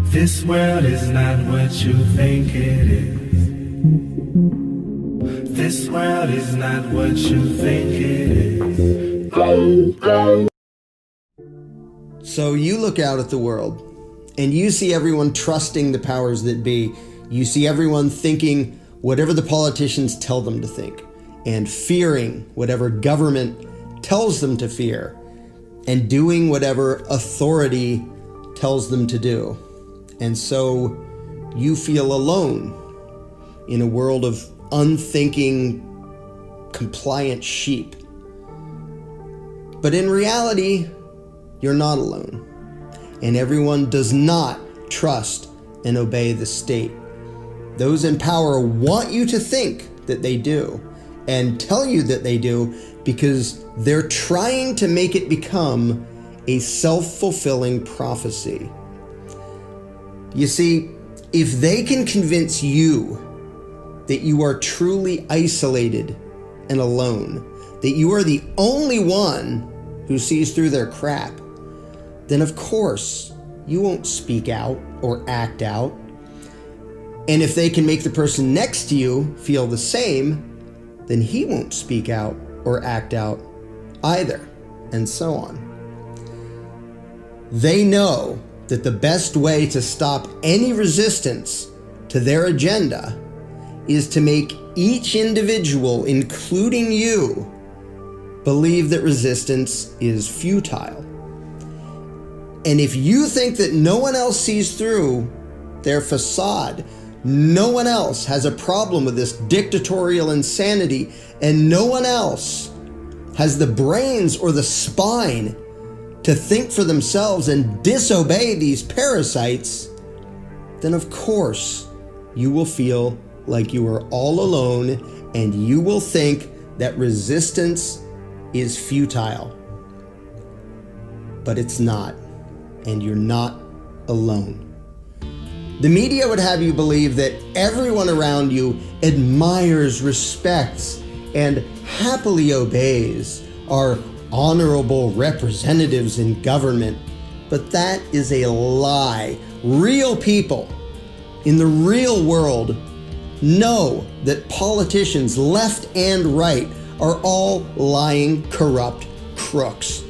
This world is not what you think it is. This world is not what you think it is. So you look out at the world and you see everyone trusting the powers that be. You see everyone thinking whatever the politicians tell them to think and fearing whatever government tells them to fear and doing whatever authority tells them to do. And so you feel alone in a world of unthinking, compliant sheep. But in reality, you're not alone. And everyone does not trust and obey the state. Those in power want you to think that they do and tell you that they do because they're trying to make it become a self-fulfilling prophecy. You see, if they can convince you that you are truly isolated and alone, that you are the only one who sees through their crap, then of course you won't speak out or act out. And if they can make the person next to you feel the same, then he won't speak out or act out either, and so on. They know that the best way to stop any resistance to their agenda is to make each individual, including you, believe that resistance is futile. And if you think that no one else sees through their facade, no one else has a problem with this dictatorial insanity, and no one else has the brains or the spine to think for themselves and disobey these parasites, then of course you will feel like you are all alone and you will think that resistance is futile. But it's not, and you're not alone. The media would have you believe that everyone around you admires, respects, and happily obeys our honorable representatives in government. But that is a lie. Real people in the real world know that politicians, left and right, are all lying, corrupt crooks.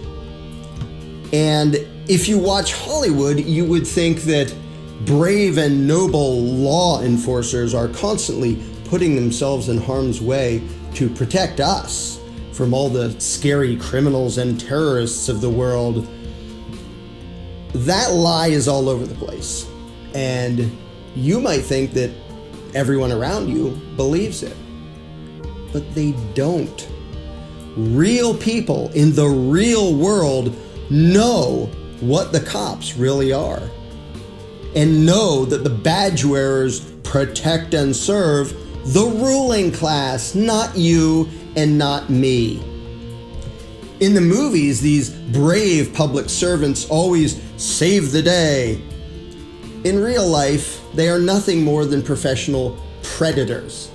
And if you watch Hollywood, you would think that brave and noble law enforcers are constantly putting themselves in harm's way to protect us from all the scary criminals and terrorists of the world. That lie is all over the place. And you might think that everyone around you believes it, but they don't. Real people in the real world know what the cops really are and know that the badge wearers protect and serve the ruling class, not you and not me. In the movies, these brave public servants always save the day. In real life, they are nothing more than professional predators,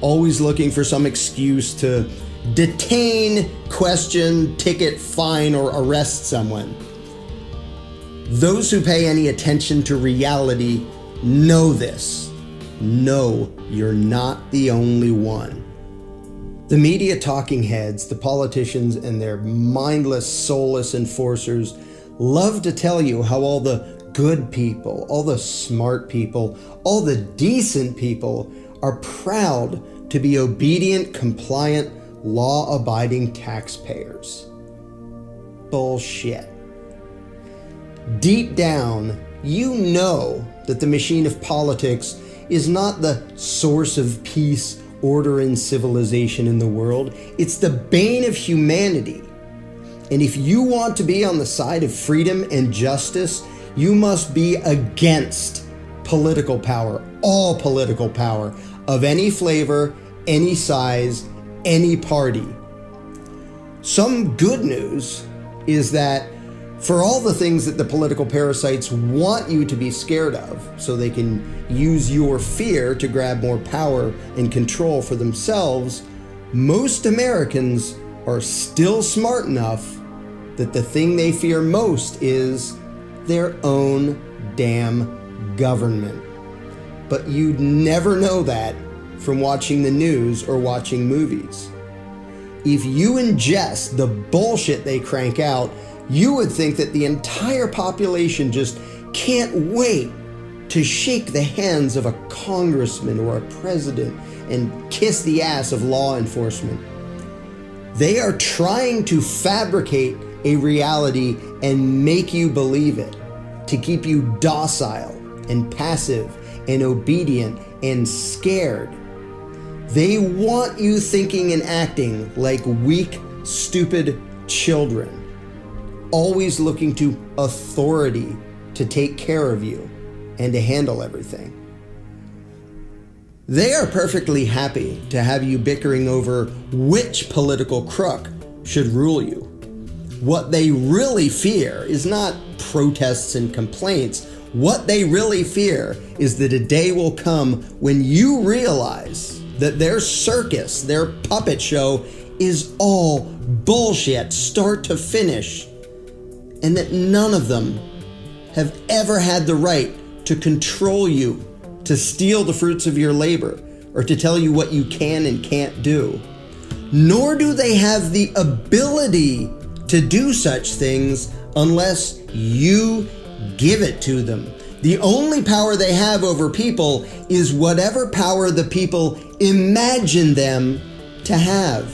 always looking for some excuse to detain, question, ticket, fine, or arrest someone. Those who pay any attention to reality know this. No, you're not the only one. The media talking heads, the politicians, and their mindless, soulless enforcers love to tell you how all the good people, all the smart people, all the decent people are proud to be obedient, compliant, law-abiding taxpayers. Bullshit. Deep down, you know that the machine of politics is not the source of peace, order, and civilization in the world. It's the bane of humanity. And if you want to be on the side of freedom and justice, you must be against political power, all political power, of any flavor, any size, any party. Some good news is that for all the things that the political parasites want you to be scared of, so they can use your fear to grab more power and control for themselves, most Americans are still smart enough that the thing they fear most is their own damn government. But you'd never know that from watching the news or watching movies. If you ingest the bullshit they crank out, you would think that the entire population just can't wait to shake the hands of a congressman or a president and kiss the ass of law enforcement. They are trying to fabricate a reality and make you believe it, to keep you docile and passive and obedient and scared. They want you thinking and acting like weak, stupid children, always looking to authority to take care of you and to handle everything. They are perfectly happy to have you bickering over which political crook should rule you. What they really fear is not protests and complaints. What they really fear is that a day will come when you realize that their circus, their puppet show, is all bullshit, start to finish, and that none of them have ever had the right to control you, to steal the fruits of your labor, or to tell you what you can and can't do. Nor do they have the ability to do such things unless you give it to them. The only power they have over people is whatever power the people imagine them to have.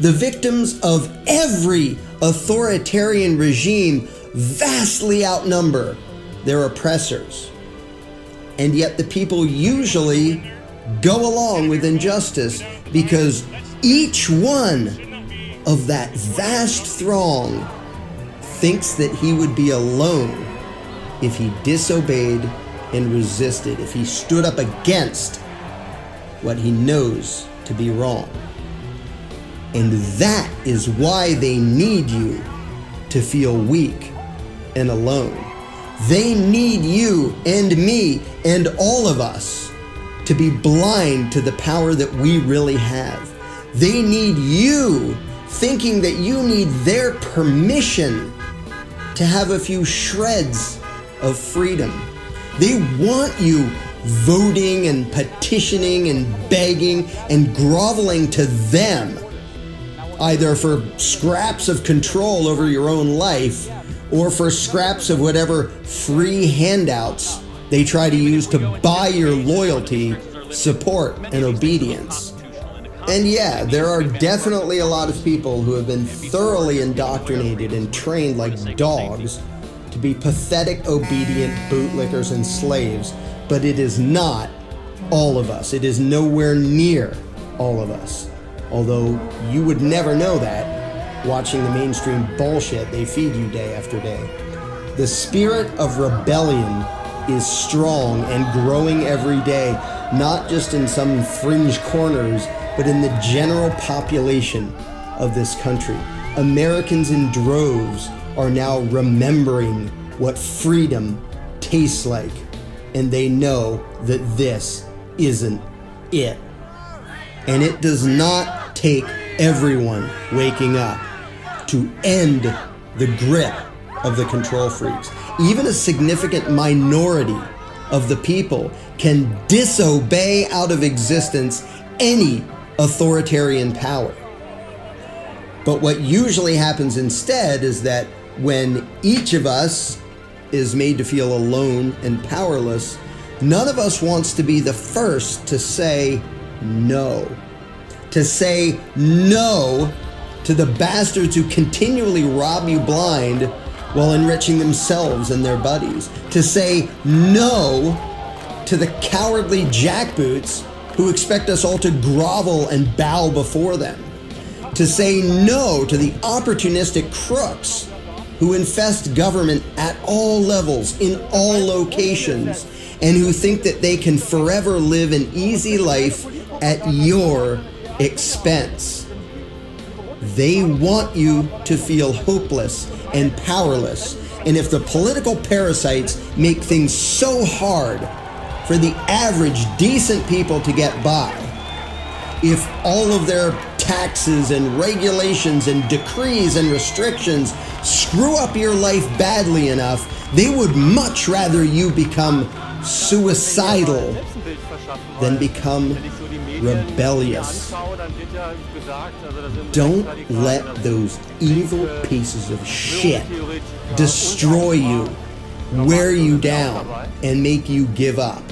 The victims of every authoritarian regime vastly outnumber their oppressors. And yet the people usually go along with injustice because each one of that vast throng thinks that he would be alone if he disobeyed and resisted, if he stood up against what he knows to be wrong. And that is why they need you to feel weak and alone. They need you and me and all of us to be blind to the power that we really have. They need you thinking that you need their permission to have a few shreds of freedom. They want you voting and petitioning and begging and groveling to them, either for scraps of control over your own life or for scraps of whatever free handouts they try to use to buy your loyalty, support, and obedience. And yeah, there are definitely a lot of people who have been thoroughly indoctrinated and trained like dogs to be pathetic, obedient bootlickers and slaves, but it is not all of us. It is nowhere near all of us. Although you would never know that watching the mainstream bullshit they feed you day after day. The spirit of rebellion is strong and growing every day, not just in some fringe corners, but in the general population of this country. Americans in droves are now remembering what freedom tastes like, and they know that this isn't it. And it does not take everyone waking up to end the grip of the control freaks. Even a significant minority of the people can disobey out of existence any authoritarian power. But what usually happens instead is that when each of us is made to feel alone and powerless, none of us wants to be the first to say no. To say no to the bastards who continually rob you blind while enriching themselves and their buddies. To say no to the cowardly jackboots who expect us all to grovel and bow before them. To say no to the opportunistic crooks who infest government at all levels, in all locations, and who think that they can forever live an easy life at your expense. They want you to feel hopeless and powerless. And if the political parasites make things so hard for the average decent people to get by, if all of their taxes and regulations and decrees and restrictions screw up your life badly enough, they would much rather you become suicidal than become rebellious. Don't let those evil pieces of shit destroy you, wear you down, and make you give up.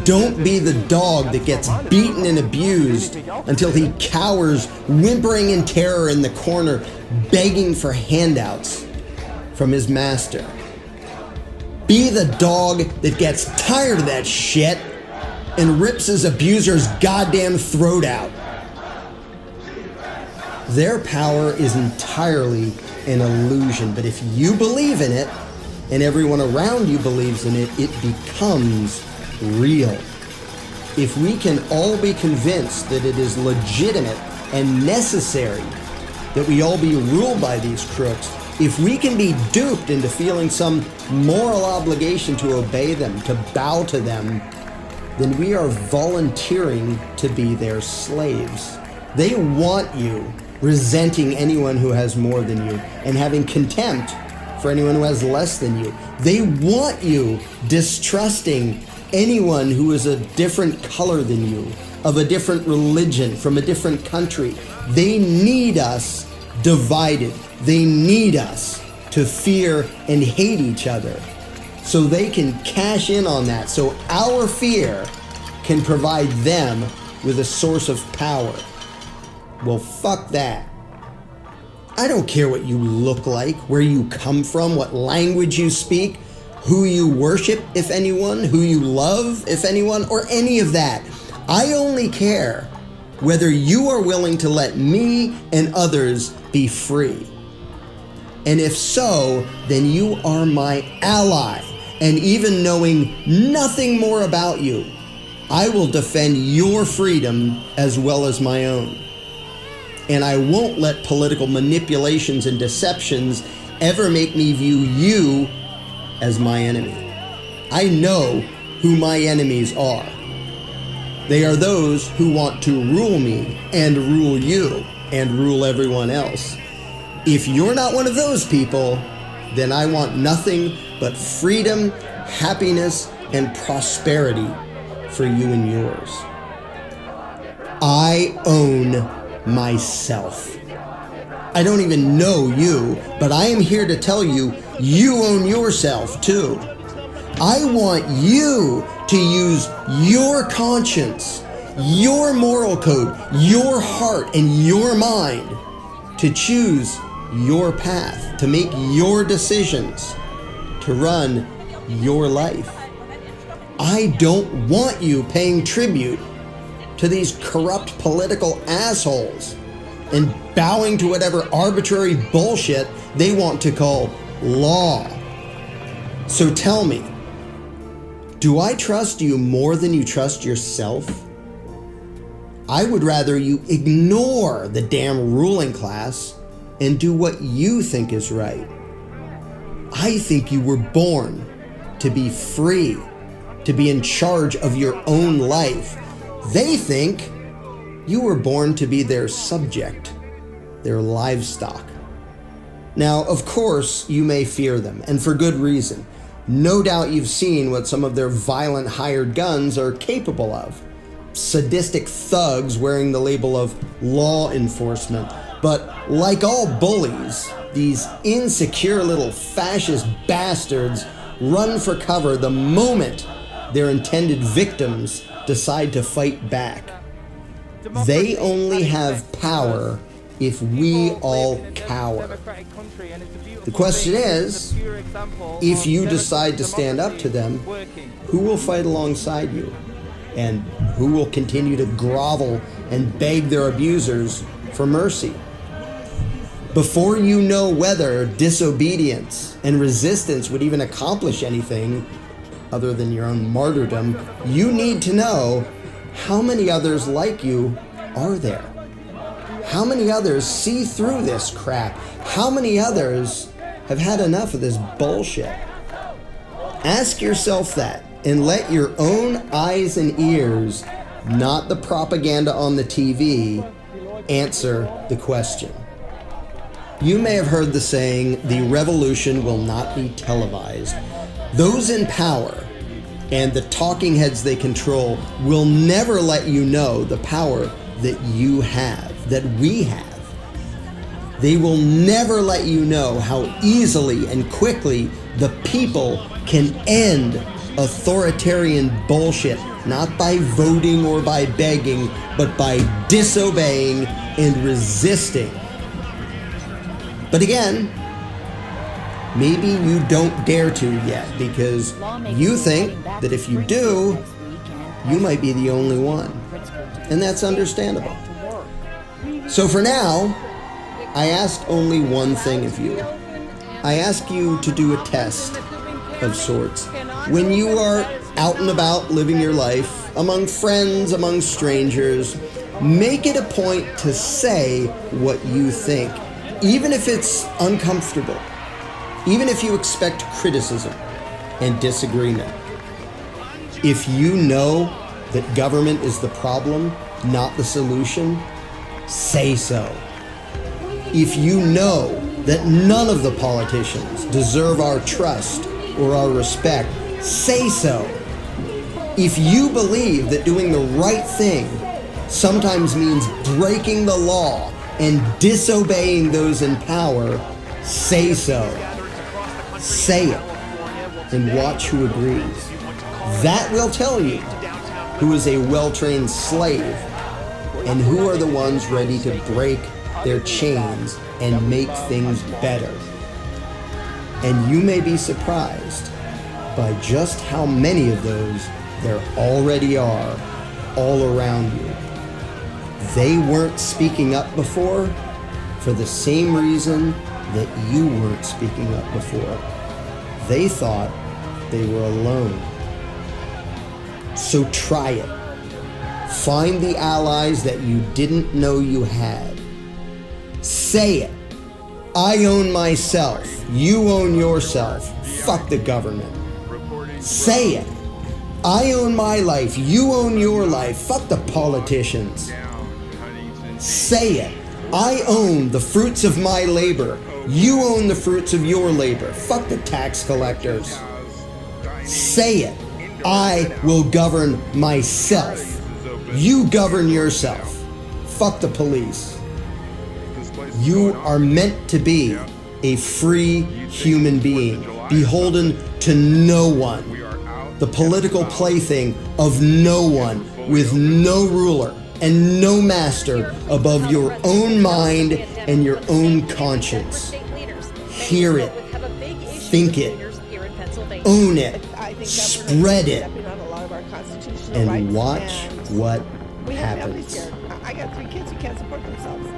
Don't be the dog that gets beaten and abused until he cowers, whimpering in terror in the corner, begging for handouts from his master. Be the dog that gets tired of that shit and rips his abuser's goddamn throat out. Their power is entirely an illusion, but if you believe in it, and everyone around you believes in it, it becomes real. If we can all be convinced that it is legitimate and necessary that we all be ruled by these crooks, if we can be duped into feeling some moral obligation to obey them, to bow to them, then we are volunteering to be their slaves. They want you resenting anyone who has more than you and having contempt for anyone who has less than you. They want you distrusting anyone who is a different color than you, of a different religion, from a different country. They need us divided. They need us to fear and hate each other so they can cash in on that, so our fear can provide them with a source of power. Well, fuck that. I don't care what you look like, where you come from, what language you speak, who you worship, if anyone, who you love, if anyone, or any of that. I only care whether you are willing to let me and others be free. And if so, then you are my ally. And even knowing nothing more about you, I will defend your freedom as well as my own. And I won't let political manipulations and deceptions ever make me view you as my enemy. I know who my enemies are. They are those who want to rule me and rule you and rule everyone else. If you're not one of those people, then I want nothing but freedom, happiness, and prosperity for you and yours. I own myself. I don't even know you, but I am here to tell you, you own yourself too. I want you to use your conscience, your moral code, your heart, and your mind to choose your path, to make your decisions, to run your life. I don't want you paying tribute to these corrupt political assholes and bowing to whatever arbitrary bullshit they want to call law. So tell me, do I trust you more than you trust yourself? I would rather you ignore the damn ruling class and do what you think is right. I think you were born to be free, to be in charge of your own life. They think you were born to be their subject, their livestock. Now, of course, you may fear them, and for good reason. No doubt you've seen what some of their violent hired guns are capable of. Sadistic thugs wearing the label of law enforcement. But like all bullies, these insecure little fascist bastards run for cover the moment their intended victims decide to fight back. They only have power if we all cower. The question is, if you decide to stand up to them, who will fight alongside you? And who will continue to grovel and beg their abusers for mercy? Before you know whether disobedience and resistance would even accomplish anything other than your own martyrdom, you need to know how many others like you are there. How many others see through this crap? How many others have had enough of this bullshit? Ask yourself that and let your own eyes and ears, not the propaganda on the TV, answer the question. You may have heard the saying, the revolution will not be televised. Those in power and the talking heads they control will never let you know the power that you have, that we have. They will never let you know how easily and quickly the people can end authoritarian bullshit, not by voting or by begging, but by disobeying and resisting. But again, maybe you don't dare to yet because you think that if you do, you might be the only one. And that's understandable. So for now, I ask only one thing of you. I ask you to do a test of sorts. When you are out and about living your life, among friends, among strangers, make it a point to say what you think, even if it's uncomfortable, even if you expect criticism and disagreement. If you know that government is the problem, not the solution, say so. If you know that none of the politicians deserve our trust or our respect, say so. If you believe that doing the right thing sometimes means breaking the law and disobeying those in power, say so. Say it and watch who agrees. That will tell you who is a well-trained slave and who are the ones ready to break their chains and make things better. And you may be surprised by just how many of those there already are all around you. They weren't speaking up before for the same reason that you weren't speaking up before. They thought they were alone. So try it. Find the allies that you didn't know you had. Say it. I own myself. You own yourself. Fuck the government. Say it. I own my life. You own your life. Fuck the politicians. Say it. I own the fruits of my labor. You own the fruits of your labor. Fuck the tax collectors. Say it. I will govern myself. You govern yourself. Fuck the police. You are meant to be a free human being, beholden to no one, the political plaything of no one, with no ruler and no master above your own mind and your own conscience. Hear it, think it, own it, spread it, and watch what happens. I got 3 kids who can't support themselves.